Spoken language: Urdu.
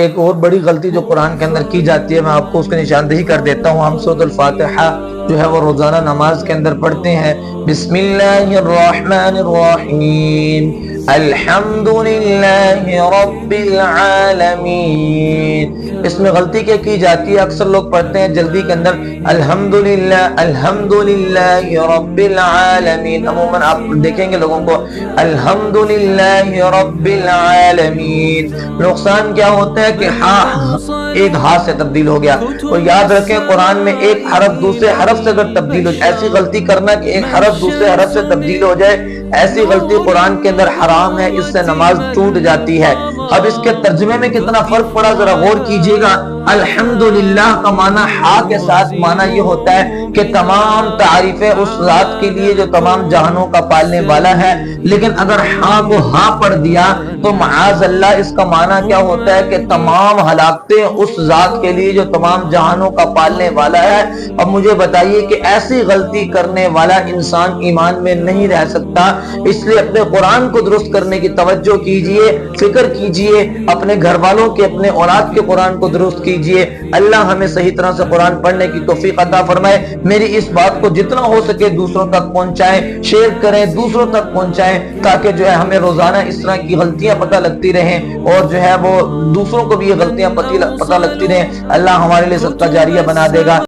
ایک اور بڑی غلطی جو قرآن کے اندر کی جاتی ہے، میں آپ کو اس کی نشاندہی کر دیتا ہوں۔ ہم سورۃ الفاتحہ جو ہے وہ روزانہ نماز کے اندر پڑھتے ہیں، بسم اللہ الرحمن الرحیم، الحمد للہ رب العالمین۔ اس میں غلطی کیا کی جاتی ہے؟ اکثر لوگ پڑھتے ہیں جلدی کے اندر الحمدللہ الحمدللہ رب العالمین، عموماً آپ دیکھیں گے لوگوں کو الحمدللہ رب العالمین۔ نقصان کیا ہوتا ہے کہ ایک ہاتھ سے تبدیل ہو گیا، اور یاد رکھیں قرآن میں ایک حرف دوسرے حرف سے اگر تبدیل ہو جائے، ایسی غلطی کرنا کہ ایک حرف دوسرے حرف سے تبدیل ہو جائے، ایسی غلطی قرآن کے اندر حرام ہے، اس سے نماز ٹوٹ جاتی ہے۔ اب اس کے ترجمے میں کتنا فرق پڑا، ذرا غور کیجئے گا۔ الحمدللہ کا معنی ہا کے ساتھ معنی یہ ہوتا ہے کہ تمام تعریفیں اس ذات کے لیے جو تمام جہانوں کا پالنے والا ہے، لیکن اگر ہا کو ہا پڑھ دیا تو معاذ اللہ اس کا معنی کیا ہوتا ہے کہ تمام ہلاکتیں اس ذات کے لیے جو تمام جہانوں کا پالنے والا ہے۔ اب مجھے بتائیے کہ ایسی غلطی کرنے والا انسان ایمان میں نہیں رہ سکتا، اس لیے اپنے قرآن کو درست کرنے کی توجہ کیجئے، فکر کیجئے، اپنے گھر والوں کے، اپنے اولاد کے قرآن کو درست کیجئے۔ اللہ ہمیں صحیح طرح سے قرآن پڑھنے کی توفیق عطا فرمائے۔ میری اس بات کو جتنا ہو سکے دوسروں تک پہنچائیں، شیئر کریں، دوسروں تک پہنچائیں، تاکہ جو ہے ہمیں روزانہ اس طرح کی غلطیاں پتہ لگتی رہیں، اور جو ہے وہ دوسروں کو بھی یہ غلطیاں پتہ لگتی رہیں۔ اللہ ہمارے لیے صدقہ جاریہ بنا دے گا۔